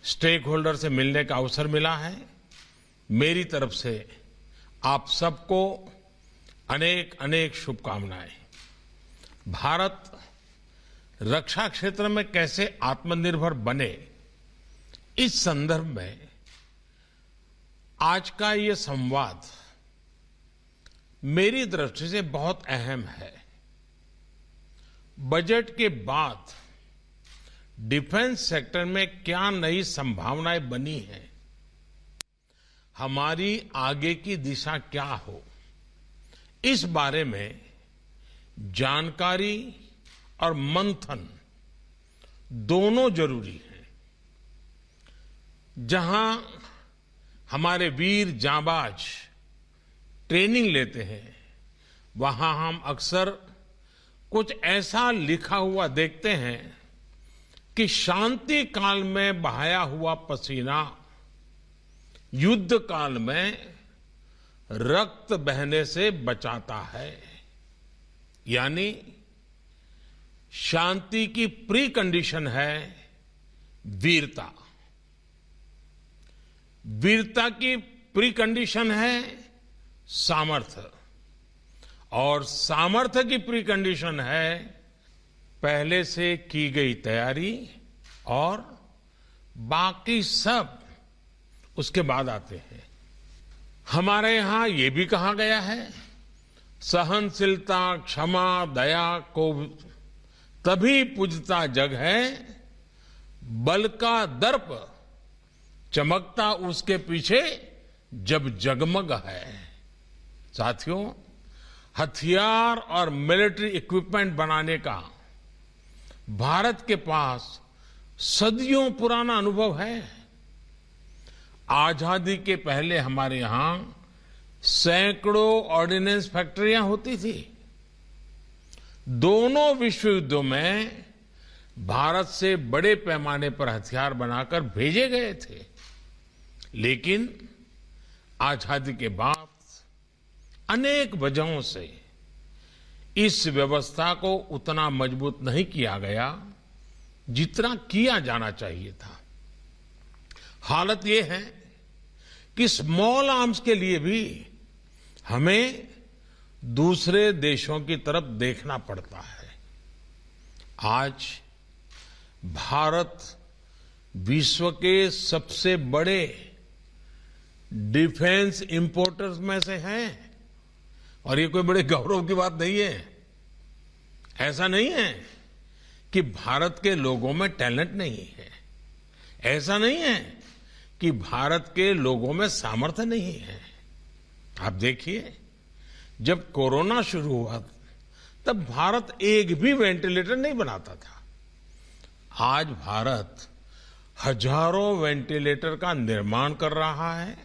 Stake holder से मिलने का अवसर मिला है। मेरी तरफ से आप सबको अनेक अनेक शुभकामनाएं। भारत रक्षा क्षेत्र में कैसे आत्मनिर्भर बने, इस संदर्भ में आज का ये संवाद मेरी दृष्टि से बहुत अहम है। बजट के बाद डिफेंस सेक्टर में क्या नई संभावनाएं बनी हैं, हमारी आगे की दिशा क्या हो, इस बारे में जानकारी और मंथन दोनों जरूरी हैं। जहां हमारे वीर जांबाज ट्रेनिंग लेते हैं, वहां हम अक्सर कुछ ऐसा लिखा हुआ देखते हैं कि शांति काल में बहाया हुआ पसीना युद्ध काल में रक्त बहने से बचाता है। यानी शांति की प्री कंडीशन है वीरता, वीरता की प्री कंडीशन है सामर्थ्य, और सामर्थ्य की प्री कंडीशन है पहले से की गई तैयारी, और बाकी सब उसके बाद आते हैं। हमारे यहां ये भी कहा गया है, सहनशीलता, क्षमा, दया को तभी पूजता जग है, बल का दर्प चमकता उसके पीछे जब जगमग है। साथियों, हथियार और मिलिट्री इक्विपमेंट बनाने का भारत के पास सदियों पुराना अनुभव है। आजादी के पहले हमारे यहां सैकड़ों ऑर्डिनेंस फैक्ट्रियां होती थी। दोनों विश्व युद्धों में भारत से बड़े पैमाने पर हथियार बनाकर भेजे गए थे, लेकिन आजादी के बाद अनेक वजहों से इस व्यवस्था को उतना मजबूत नहीं किया गया जितना किया जाना चाहिए था। हालत यह है कि स्मॉल आर्म्स के लिए भी हमें दूसरे देशों की तरफ देखना पड़ता है। आज भारत विश्व के सबसे बड़े डिफेंस इंपोर्टर्स में से है, और ये कोई बड़े गौरव की बात नहीं है। ऐसा नहीं है कि भारत के लोगों में टैलेंट नहीं है, ऐसा नहीं है कि भारत के लोगों में सामर्थ्य नहीं है। आप देखिए, जब कोरोना शुरू हुआ तब भारत एक भी वेंटिलेटर नहीं बनाता था। आज भारत हजारों वेंटिलेटर का निर्माण कर रहा है।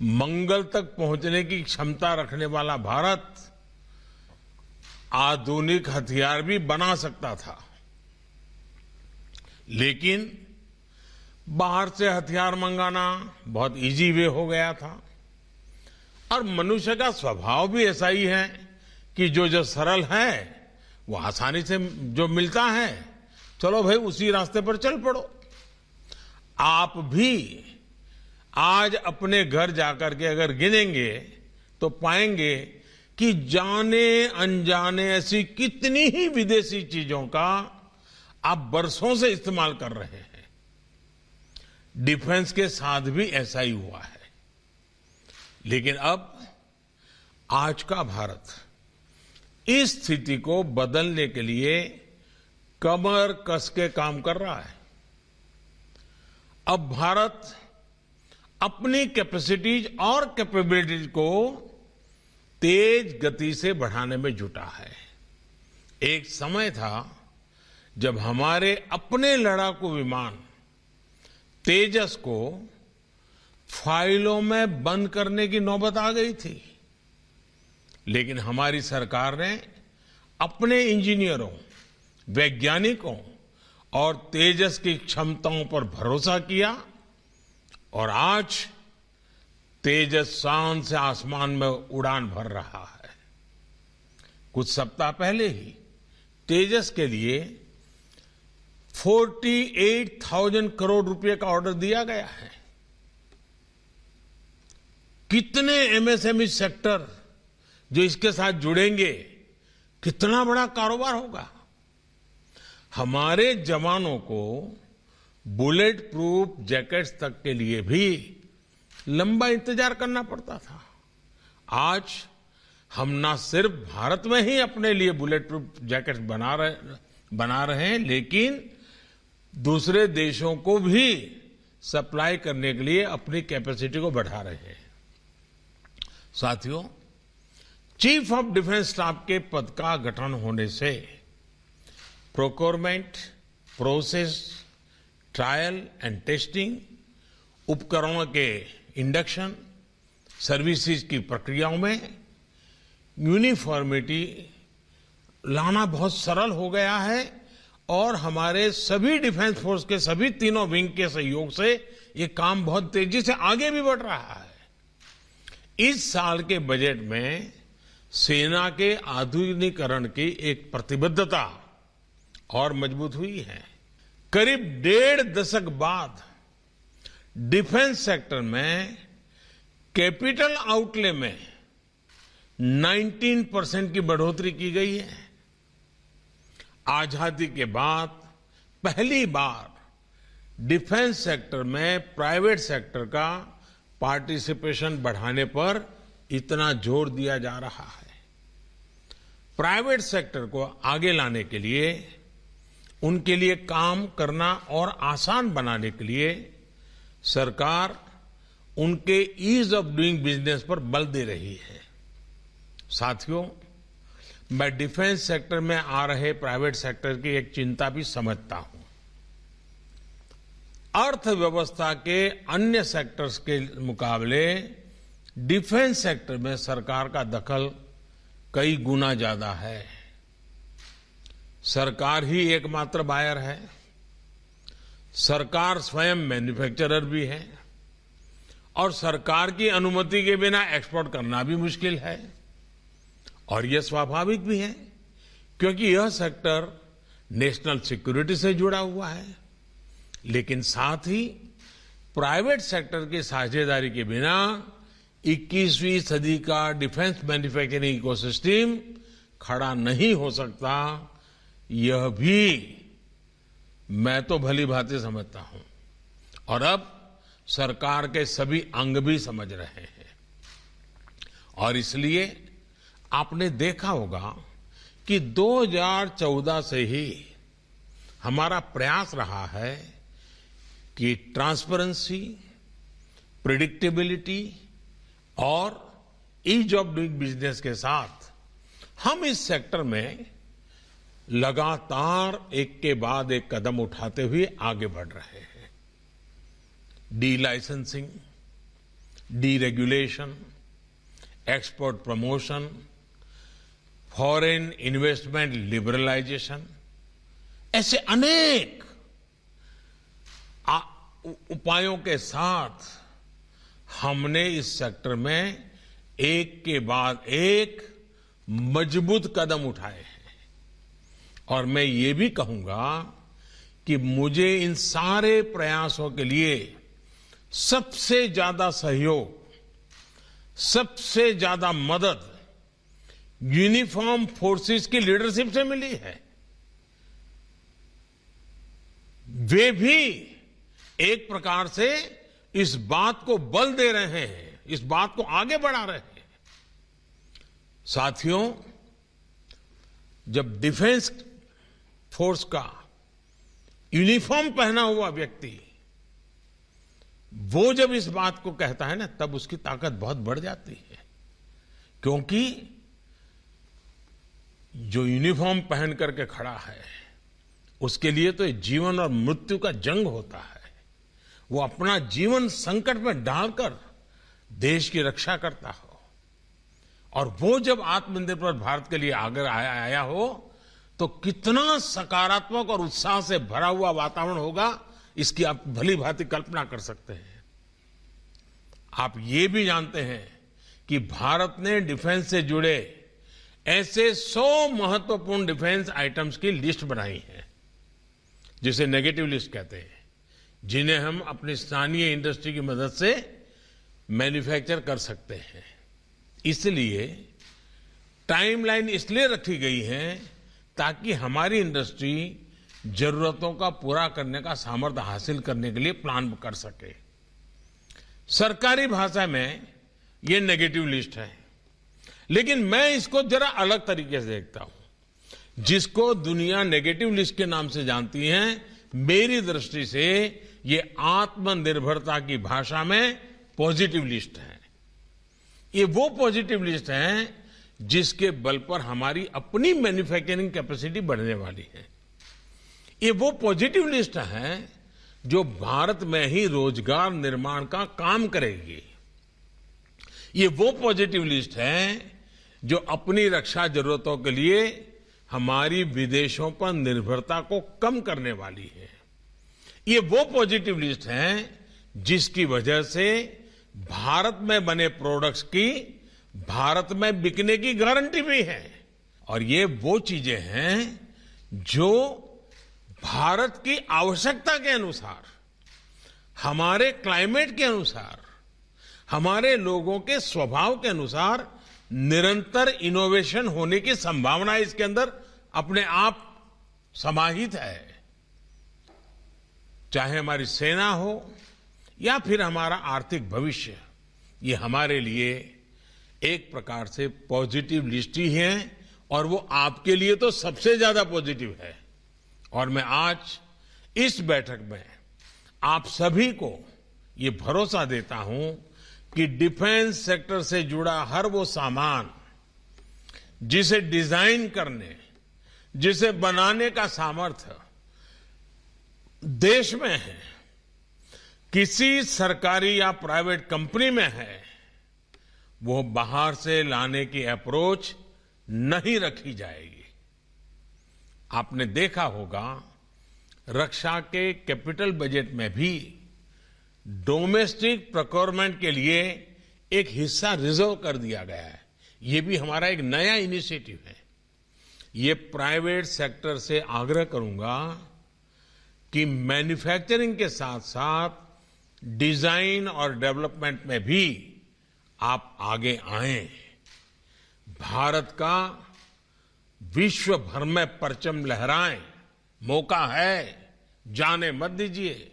मंगल तक पहुंचने की क्षमता रखने वाला भारत आधुनिक हथियार भी बना सकता था, लेकिन बाहर से हथियार मंगाना बहुत इजी वे हो गया था। और मनुष्य का स्वभाव भी ऐसा ही है कि जो सरल है वो आसानी से जो मिलता है, चलो भाई उसी रास्ते पर चल पड़ो। आप भी आज अपने घर जाकर के अगर गिनेंगे तो पाएंगे कि जाने अनजाने ऐसी कितनी ही विदेशी चीजों का आप बरसों से इस्तेमाल कर रहे हैं। डिफेंस के साथ भी ऐसा ही हुआ है। लेकिन अब आज का भारत इस स्थिति को बदलने के लिए कमर कस के काम कर रहा है। अब भारत अपनी कैपेसिटीज और कैपेबिलिटीज को तेज गति से बढ़ाने में जुटा है। एक समय था जब हमारे अपने लड़ाकू विमान तेजस को फाइलों में बंद करने की नौबत आ गई थी, लेकिन हमारी सरकार ने अपने इंजीनियरों, वैज्ञानिकों और तेजस की क्षमताओं पर भरोसा किया, और आज तेजस शान से आसमान में उड़ान भर रहा है। कुछ सप्ताह पहले ही तेजस के लिए 48,000 करोड़ रुपए का ऑर्डर दिया गया है। कितने एमएसएमई सेक्टर जो इसके साथ जुड़ेंगे, कितना बड़ा कारोबार होगा। हमारे जवानों को बुलेट प्रूफ जैकेट्स तक के लिए भी लंबा इंतजार करना पड़ता था। आज हम ना सिर्फ भारत में ही अपने लिए बुलेट प्रूफ जैकेट्स बना रहे हैं, लेकिन दूसरे देशों को भी सप्लाई करने के लिए अपनी कैपेसिटी को बढ़ा रहे हैं। साथियों, चीफ ऑफ डिफेंस स्टाफ के पद का गठन होने से procurement, process, trial and testing, उपकरणों के इंडक्शन, सर्विसेज की प्रक्रियाओं में यूनिफॉर्मिटी लाना बहुत सरल हो गया है और हमारे सभी डिफेंस फोर्स के सभी तीनों विंग के सहयोग से ये काम बहुत तेजी से आगे भी बढ़ रहा है। इस साल के बजट में सेना के आधुनिकीकरण की एक प्रतिबद्धता और मजबूत हुई है। करीब 1.5 दशक बाद डिफेंस सेक्टर में कैपिटल आउटले में 19% की बढ़ोतरी की गई है। आजादी के बाद पहली बार डिफेंस सेक्टर में प्राइवेट सेक्टर का पार्टिसिपेशन बढ़ाने पर इतना जोर दिया जा रहा है। प्राइवेट सेक्टर को आगे लाने के लिए, उनके लिए काम करना और आसान बनाने के लिए सरकार उनके ईज ऑफ डूइंग बिजनेस पर बल दे रही है। साथियों, मैं डिफेंस सेक्टर में आ रहे प्राइवेट सेक्टर की एक चिंता भी समझता हूं। अर्थव्यवस्था के अन्य सेक्टर्स के मुकाबले डिफेंस सेक्टर में सरकार का दखल कई गुना ज्यादा है। सरकार ही एकमात्र बायर है, सरकार स्वयं मैन्युफैक्चरर भी है और सरकार की अनुमति के बिना एक्सपोर्ट करना भी मुश्किल है। और यह स्वाभाविक भी है क्योंकि यह सेक्टर नेशनल सिक्योरिटी से जुड़ा हुआ है। लेकिन साथ ही प्राइवेट सेक्टर की साझेदारी के बिना 21वीं सदी का डिफेंस मैन्युफैक्चरिंग इकोसिस्टम खड़ा नहीं हो सकता। यह भी मैं तो भली भांति समझता हूं और अब सरकार के सभी अंग भी समझ रहे हैं। और इसलिए आपने देखा होगा कि 2014 से ही हमारा प्रयास रहा है कि ट्रांसपेरेंसी, प्रेडिक्टेबिलिटी और ईज ऑफ डूइंग बिजनेस के साथ हम इस सेक्टर में लगातार एक के बाद एक कदम उठाते हुए आगे बढ़ रहे हैं। Delicensing, deregulation, export promotion, foreign investment liberalisation, ऐसे अनेक उपायों के साथ हमने इस सेक्टर में एक के बाद एक मजबूत कदम उठाए हैं। और मैं ये भी कहूंगा कि मुझे इन सारे प्रयासों के लिए सबसे ज्यादा सहयोग, सबसे ज्यादा मदद यूनिफॉर्म फोर्सेस की लीडरशिप से मिली है। वे भी एक प्रकार से इस बात को बल दे रहे हैं, इस बात को आगे बढ़ा रहे हैं। साथियों, जब डिफेंस फोर्स का यूनिफॉर्म पहना हुआ व्यक्ति वो जब इस बात को कहता है ना, तब उसकी ताकत बहुत बढ़ जाती है। क्योंकि जो यूनिफॉर्म पहन करके खड़ा है उसके लिए तो जीवन और मृत्यु का जंग होता है। वो अपना जीवन संकट में डालकर देश की रक्षा करता हो और वो जब आत्मनिर्भर भारत के लिए आगे आया हो तो कितना सकारात्मक और उत्साह से भरा हुआ वातावरण होगा, इसकी आप भली भांति कल्पना कर सकते हैं। आप ये भी जानते हैं कि भारत ने डिफेंस से जुड़े ऐसे 100 महत्वपूर्ण डिफेंस आइटम्स की लिस्ट बनाई है जिसे नेगेटिव लिस्ट कहते हैं, जिन्हें हम अपनी स्थानीय इंडस्ट्री की मदद से मैन्युफैक्चर कर सकते हैं। इसलिए टाइमलाइन इसलिए रखी गई है ताकि हमारी इंडस्ट्री जरूरतों का पूरा करने का सामर्थ्य हासिल करने के लिए प्लान कर सके। सरकारी भाषा में ये नेगेटिव लिस्ट है, लेकिन मैं इसको जरा अलग तरीके से देखता हूं। जिसको दुनिया नेगेटिव लिस्ट के नाम से जानती है, मेरी दृष्टि से ये आत्मनिर्भरता की भाषा में पॉजिटिव लिस्ट है। ये वो पॉजिटिव लिस्ट है जिसके बल पर हमारी अपनी मैन्युफैक्चरिंग कैपेसिटी बढ़ने वाली है। ये वो पॉजिटिव लिस्ट है जो भारत में ही रोजगार निर्माण का काम करेगी। ये वो पॉजिटिव लिस्ट है जो अपनी रक्षा जरूरतों के लिए हमारी विदेशों पर निर्भरता को कम करने वाली है। ये वो पॉजिटिव लिस्ट है जिसकी वजह से भारत में बने प्रोडक्ट्स की भारत में बिकने की गारंटी भी है। और ये वो चीजें हैं जो भारत की आवश्यकता के अनुसार, हमारे क्लाइमेट के अनुसार, हमारे लोगों के स्वभाव के अनुसार निरंतर इनोवेशन होने की संभावना इसके अंदर अपने आप समाहित है। चाहे हमारी सेना हो या फिर हमारा आर्थिक भविष्य, ये हमारे लिए एक प्रकार से पॉजिटिव लिस्ट ही है, और वो आपके लिए तो सबसे ज्यादा पॉजिटिव है। और मैं आज इस बैठक में आप सभी को ये भरोसा देता हूं कि डिफेंस सेक्टर से जुड़ा हर वो सामान जिसे डिजाइन करने, जिसे बनाने का सामर्थ्य देश में है, किसी सरकारी या प्राइवेट कंपनी में है, वो बाहर से लाने की अप्रोच नहीं रखी जाएगी। आपने देखा होगा रक्षा के कैपिटल बजट में भी डोमेस्टिक प्रोक्योरमेंट के लिए एक हिस्सा रिजर्व कर दिया गया है। ये भी हमारा एक नया इनिशिएटिव है। ये प्राइवेट सेक्टर से आग्रह करूंगा कि मैन्युफैक्चरिंग के साथ साथ डिजाइन और डेवलपमेंट में भी आप आगे आएं। भारत का विश्व भर में परचम लहराएं, मौका है, जाने मत दीजिए।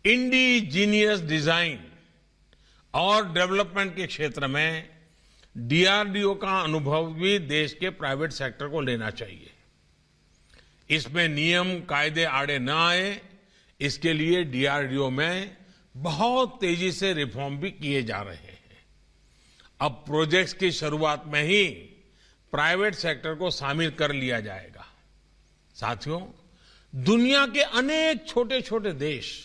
इंडिजीनियस डिजाइन और डेवलपमेंट के क्षेत्र में डीआरडीओ का अनुभव भी देश के प्राइवेट सेक्टर को लेना चाहिए। इसमें नियम कायदे आड़े न आए, इसके लिए डीआरडीओ में बहुत तेजी से रिफॉर्म भी किए जा रहे हैं। अब प्रोजेक्ट्स की शुरुआत में ही प्राइवेट सेक्टर को शामिल कर लिया जाएगा। साथियों, दुनिया के अनेक छोटे छोटे देश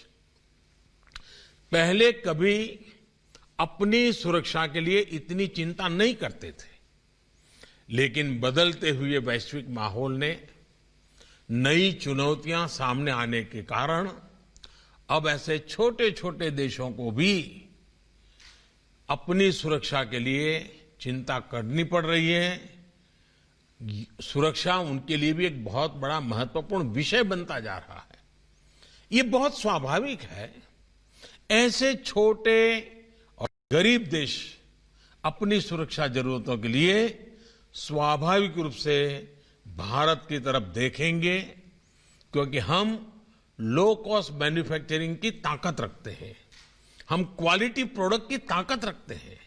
पहले कभी अपनी सुरक्षा के लिए इतनी चिंता नहीं करते थे, लेकिन बदलते हुए वैश्विक माहौल ने, नई चुनौतियां सामने आने के कारण अब ऐसे छोटे छोटे देशों को भी अपनी सुरक्षा के लिए चिंता करनी पड़ रही है। सुरक्षा उनके लिए भी एक बहुत बड़ा महत्वपूर्ण विषय बनता जा रहा है। ये बहुत स्वाभाविक है। ऐसे छोटे और गरीब देश अपनी सुरक्षा जरूरतों के लिए स्वाभाविक रूप से भारत की तरफ देखेंगे, क्योंकि हम लो कॉस्ट मैन्युफैक्चरिंग की ताकत रखते हैं, हम क्वालिटी प्रोडक्ट की ताकत रखते हैं।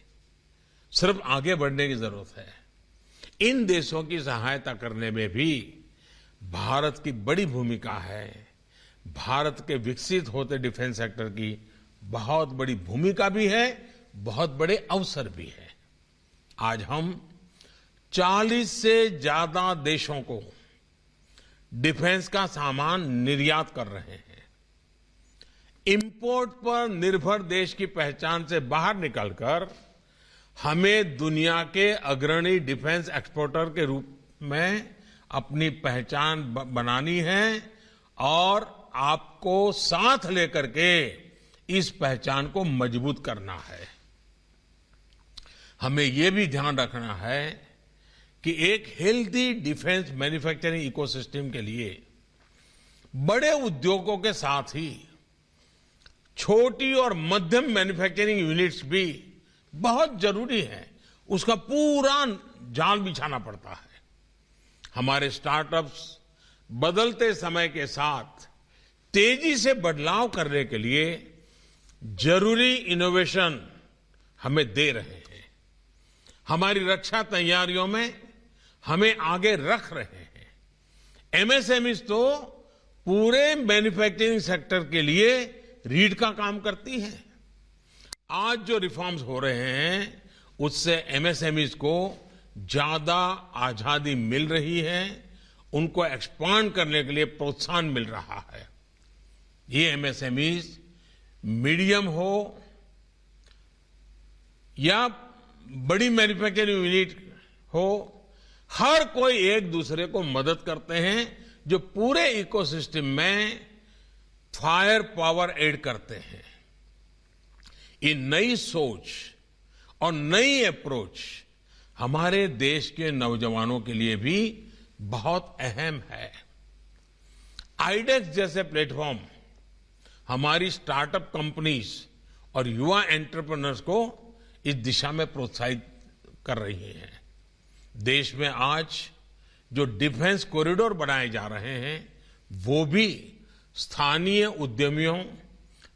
सिर्फ आगे बढ़ने की जरूरत है। इन देशों की सहायता करने में भी भारत की बड़ी भूमिका है। भारत के विकसित होते डिफेंस सेक्टर की बहुत बड़ी भूमिका भी है, बहुत बड़े अवसर भी है। आज हम 40 से ज्यादा देशों को डिफेंस का सामान निर्यात कर रहे हैं। इंपोर्ट पर निर्भर देश की पहचान से बाहर निकलकर हमें दुनिया के अग्रणी डिफेंस एक्सपोर्टर के रूप में अपनी पहचान बनानी है और आपको साथ लेकर के इस पहचान को मजबूत करना है। हमें यह भी ध्यान रखना है कि एक हेल्दी डिफेंस मैन्युफैक्चरिंग इकोसिस्टम के लिए बड़े उद्योगों के साथ ही छोटी और मध्यम मैन्युफैक्चरिंग यूनिट्स भी बहुत जरूरी है। उसका पूरा जाल बिछाना पड़ता है। हमारे स्टार्टअप्स बदलते समय के साथ तेजी से बदलाव करने के लिए जरूरी इनोवेशन हमें दे रहे हैं। हमारी रक्षा तैयारियों में हमें आगे रख रहे हैं। एमएसएमईज तो पूरे मैन्युफैक्चरिंग सेक्टर के लिए रीढ़ का काम करती है। आज जो रिफॉर्म्स हो रहे हैं उससे एमएसएमईज को ज्यादा आजादी मिल रही है, उनको एक्सपांड करने के लिए प्रोत्साहन मिल रहा है। ये एमएसएमईज मीडियम हो या बड़ी मैन्युफैक्चरिंग यूनिट हो, हर कोई एक दूसरे को मदद करते हैं, जो पूरे इकोसिस्टम में फायर पावर ऐड करते हैं। ये नई सोच और नई अप्रोच हमारे देश के नौजवानों के लिए भी बहुत अहम है। आईडेक्स जैसे प्लेटफॉर्म हमारी स्टार्टअप कंपनीज और युवा एंटरप्रेन्योर्स को इस दिशा में प्रोत्साहित कर रही हैं। देश में आज जो डिफेंस कॉरिडोर बनाए जा रहे हैं वो भी स्थानीय उद्यमियों,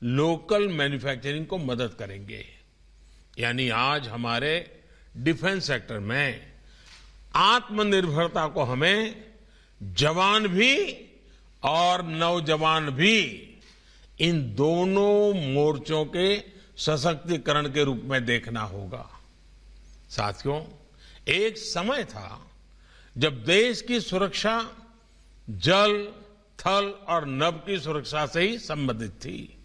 लोकल मैन्युफैक्चरिंग को मदद करेंगे। यानी आज हमारे डिफेंस सेक्टर में आत्मनिर्भरता को हमें जवान भी और नौजवान भी, इन दोनों मोर्चों के सशक्तिकरण के रूप में देखना होगा। साथियों, एक समय था जब देश की सुरक्षा जल, थल और नभ की सुरक्षा से ही संबंधित थी।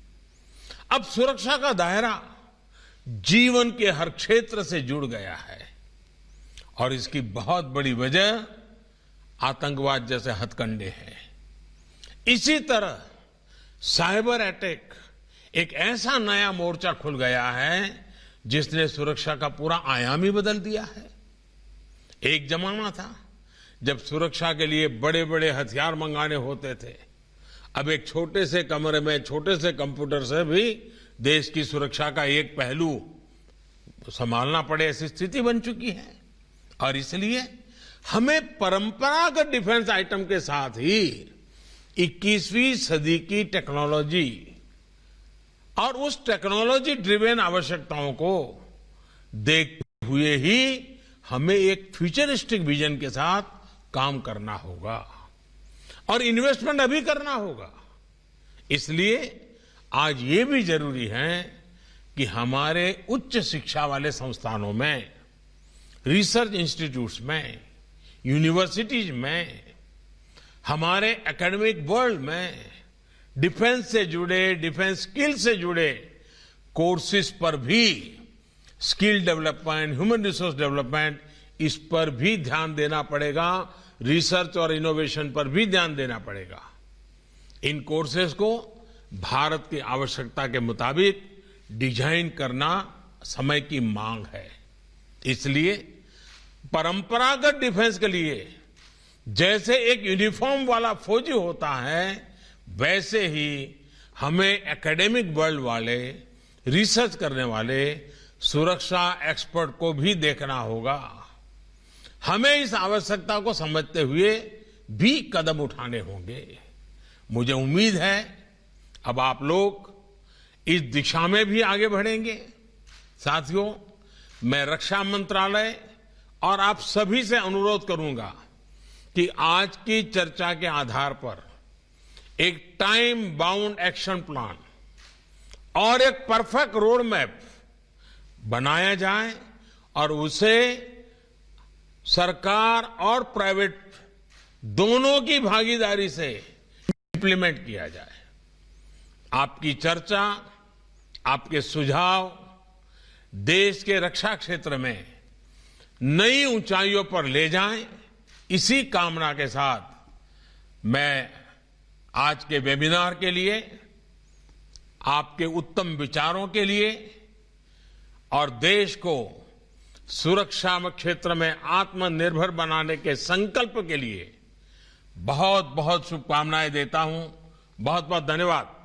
अब सुरक्षा का दायरा जीवन के हर क्षेत्र से जुड़ गया है और इसकी बहुत बड़ी वजह आतंकवाद जैसे हथकंडे हैं। इसी तरह साइबर अटैक एक ऐसा नया मोर्चा खुल गया है जिसने सुरक्षा का पूरा आयाम ही बदल दिया है। एक जमाना था जब सुरक्षा के लिए बड़े बड़े हथियार मंगाने होते थे। अब एक छोटे से कमरे में छोटे से कंप्यूटर से भी देश की सुरक्षा का एक पहलू संभालना पड़े, ऐसी स्थिति बन चुकी है। और इसलिए हमें परंपरागत डिफेंस आइटम के साथ ही 21वीं सदी की टेक्नोलॉजी और उस टेक्नोलॉजी ड्रिवेन आवश्यकताओं को देखते हुए ही हमें एक फ्यूचरिस्टिक विजन के साथ काम करना होगा और इन्वेस्टमेंट अभी करना होगा। इसलिए आज ये भी जरूरी है कि हमारे उच्च शिक्षा वाले संस्थानों में, रिसर्च इंस्टीट्यूट्स में, यूनिवर्सिटीज में, हमारे एकेडमिक वर्ल्ड में डिफेंस से जुड़े, डिफेंस स्किल से जुड़े कोर्सेज पर भी skill development, human resource development, इस पर भी ध्यान देना पड़ेगा। रिसर्च और इनोवेशन पर भी ध्यान देना पड़ेगा। इन कोर्सेज को भारत की आवश्यकता के मुताबिक डिजाइन करना समय की मांग है। इसलिए परंपरागत डिफेंस के लिए जैसे एक यूनिफॉर्म वाला फौजी होता है, वैसे ही हमें एकेडमिक वर्ल्ड वाले, रिसर्च करने वाले, सुरक्षा एक्सपर्ट को भी देखना होगा। हमें इस आवश्यकता को समझते हुए भी कदम उठाने होंगे। मुझे उम्मीद है अब आप लोग इस दिशा में भी आगे बढ़ेंगे। साथियों, मैं रक्षा मंत्रालय और आप सभी से अनुरोध करूंगा कि आज की चर्चा के आधार पर एक टाइम बाउंड एक्शन प्लान और एक परफेक्ट रोड मैप बनाया जाए और उसे सरकार और प्राइवेट दोनों की भागीदारी से इंप्लीमेंट किया जाए। आपकी चर्चा, आपके सुझाव देश के रक्षा क्षेत्र में नई ऊंचाइयों पर ले जाएं, इसी कामना के साथ मैं आज के वेबिनार के लिए, आपके उत्तम विचारों के लिए और देश को सुरक्षा क्षेत्र में आत्मनिर्भर बनाने के संकल्प के लिए बहुत बहुत शुभकामनाएं देता हूं। बहुत बहुत धन्यवाद।